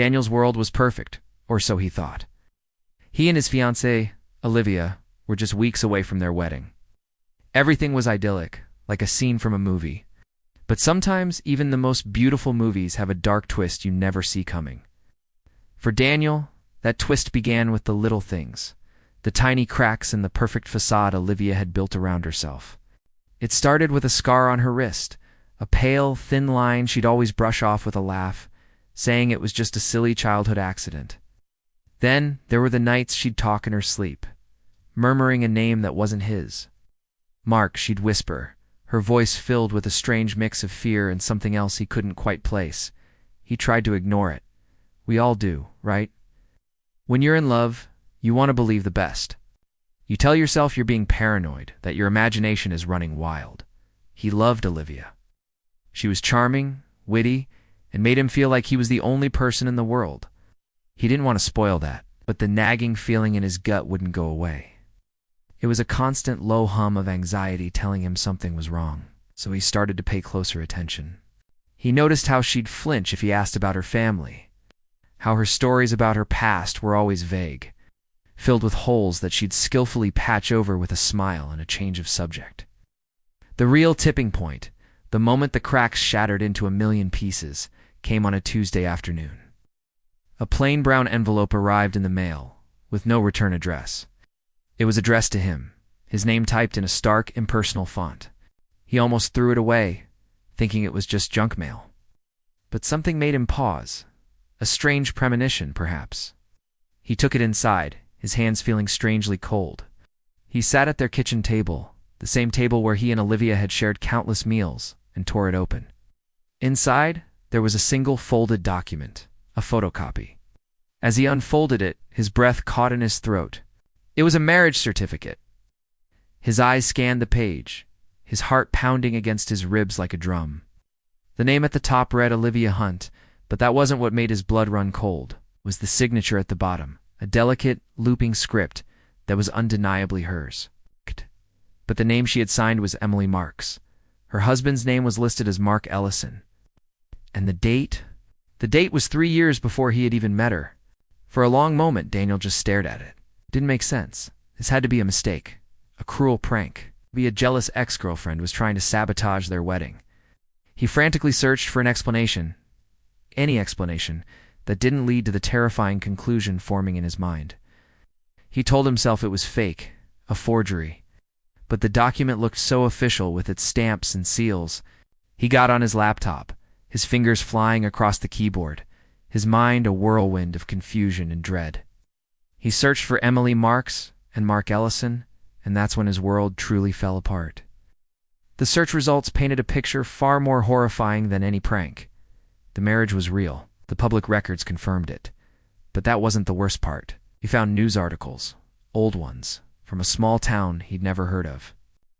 Daniel's world was perfect, or so he thought. He and his fiancée, Olivia, were just weeks away from their wedding. Everything was idyllic, like a scene from a movie. But sometimes even the most beautiful movies have a dark twist you never see coming. For Daniel, that twist began with the little things, the tiny cracks in the perfect facade Olivia had built around herself. It started with a scar on her wrist, a pale, thin line she'd always brush off with a laugh, saying it was just a silly childhood accident. Then there were the nights she'd talk in her sleep, murmuring a name that wasn't his. Mark, she'd whisper, her voice filled with a strange mix of fear and something else he couldn't quite place. He tried to ignore it. We all do, right? When you're in love, you want to believe the best. You tell yourself you're being paranoid, that your imagination is running wild. He loved Olivia. She was charming, witty, and made him feel like he was the only person in the world. He didn't want to spoil that, but the nagging feeling in his gut wouldn't go away. It was a constant low hum of anxiety telling him something was wrong, so he started to pay closer attention. He noticed how she'd flinch if he asked about her family, how her stories about her past were always vague, filled with holes that she'd skillfully patch over with a smile and a change of subject. The real tipping point, the moment the cracks shattered into a million pieces, came on a Tuesday afternoon. A plain brown envelope arrived in the mail, with no return address. It was addressed to him, his name typed in a stark, impersonal font. He almost threw it away, thinking it was just junk mail. But something made him pause, a strange premonition, perhaps. He took it inside, his hands feeling strangely cold. He sat at their kitchen table, the same table where he and Olivia had shared countless meals, and tore it open. Inside, there was a single folded document, a photocopy. As he unfolded it, his breath caught in his throat. It was a marriage certificate. His eyes scanned the page, his heart pounding against his ribs like a drum. The name at the top read Olivia Hunt, but that wasn't what made his blood run cold. It was the signature at the bottom, a delicate, looping script that was undeniably hers. But the name she had signed was Emily Marks. Her husband's name was listed as Mark Ellison. And the date? The date was 3 years before he had even met her. For a long moment, Daniel just stared at it. It didn't make sense. This had to be a mistake, a cruel prank. Maybe a jealous ex-girlfriend was trying to sabotage their wedding. He frantically searched for an explanation, any explanation, that didn't lead to the terrifying conclusion forming in his mind. He told himself it was fake, a forgery. But the document looked so official with its stamps and seals. He got on his laptop, his fingers flying across the keyboard, his mind a whirlwind of confusion and dread. He searched for Emily Marks and Mark Ellison, and that's when his world truly fell apart. The search results painted a picture far more horrifying than any prank. The marriage was real. The public records confirmed it. But that wasn't the worst part. He found news articles, old ones, from a small town he'd never heard of.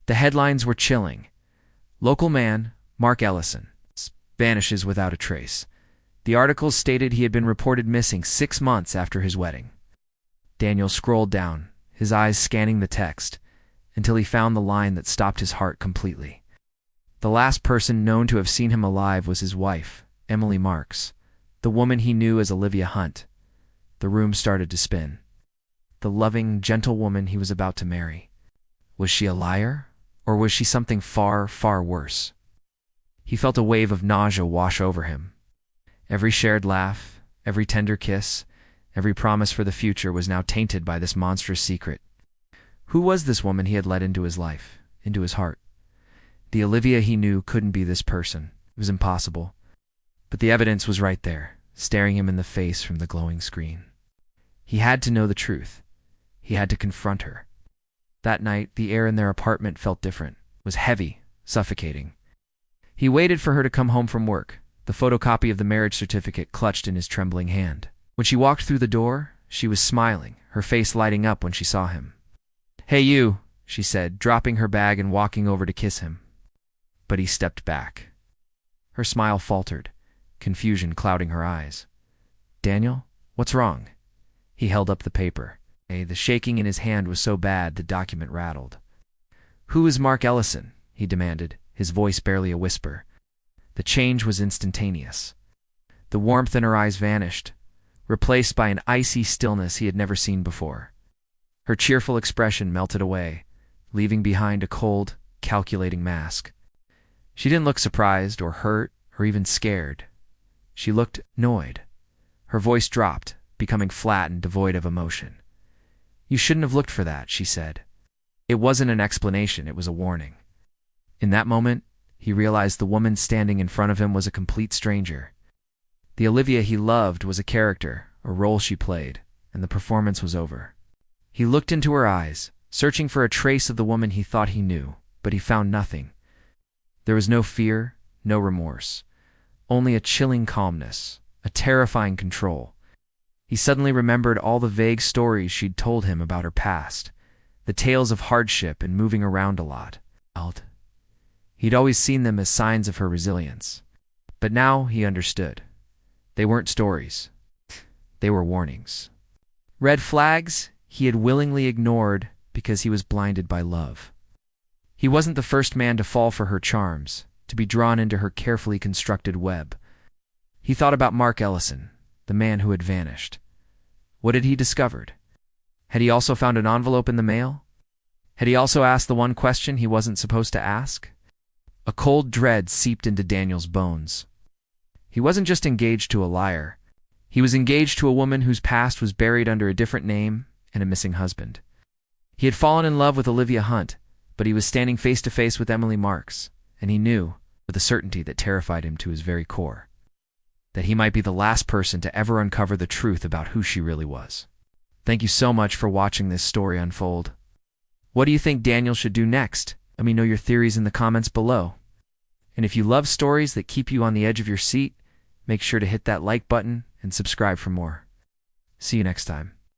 The headlines were chilling. Local man, Mark Ellison, vanishes without a trace. The articles stated he had been reported missing 6 months after his wedding. Daniel scrolled down, his eyes scanning the text, until he found the line that stopped his heart completely. The last person known to have seen him alive was his wife, Emily Marks, the woman he knew as Olivia Hunt. The room started to spin. The loving, gentle woman he was about to marry. Was she a liar, or was she something far, far worse? He felt a wave of nausea wash over him. Every shared laugh, every tender kiss, every promise for the future was now tainted by this monstrous secret. Who was this woman he had let into his life, into his heart? The Olivia he knew couldn't be this person. It was impossible. But the evidence was right there, staring him in the face from the glowing screen. He had to know the truth. He had to confront her. That night, the air in their apartment felt different. It was heavy, suffocating. He waited for her to come home from work, the photocopy of the marriage certificate clutched in his trembling hand. When she walked through the door, she was smiling, her face lighting up when she saw him. "Hey you," she said, dropping her bag and walking over to kiss him. But he stepped back. Her smile faltered, confusion clouding her eyes. "Daniel, what's wrong?" He held up the paper. The shaking in his hand was so bad the document rattled. "Who is Mark Ellison?" he demanded, his voice barely a whisper. The change was instantaneous. The warmth in her eyes vanished. replaced by an icy stillness he had never seen before. Her cheerful expression melted away, leaving behind a cold, calculating mask. She didn't look surprised or hurt or even scared. She looked annoyed. Her voice dropped, becoming flat and devoid of emotion. "You shouldn't have looked for that," she said. It wasn't an explanation, it was a warning. In that moment, he realized the woman standing in front of him was a complete stranger. The Olivia he loved was a character, a role she played, and the performance was over. He looked into her eyes, searching for a trace of the woman he thought he knew, but he found nothing. There was no fear, no remorse, only a chilling calmness, a terrifying control. He suddenly remembered all the vague stories she'd told him about her past, the tales of hardship and moving around a lot. He'd always seen them as signs of her resilience. But now he understood. They weren't stories. They were warnings. Red flags he had willingly ignored because he was blinded by love. He wasn't the first man to fall for her charms, to be drawn into her carefully constructed web. He thought about Mark Ellison, the man who had vanished. What had he discovered? Had he also found an envelope in the mail? Had he also asked the one question he wasn't supposed to ask? A cold dread seeped into Daniel's bones. He wasn't just engaged to a liar. He was engaged to a woman whose past was buried under a different name and a missing husband. He had fallen in love with Olivia Hunt, but he was standing face to face with Emily Marks, and he knew, with a certainty that terrified him to his very core, that he might be the last person to ever uncover the truth about who she really was. Thank you so much for watching this story unfold. What do you think Daniel should do next? Let me know your theories in the comments below. And if you love stories that keep you on the edge of your seat, make sure to hit that like button and subscribe for more. See you next time.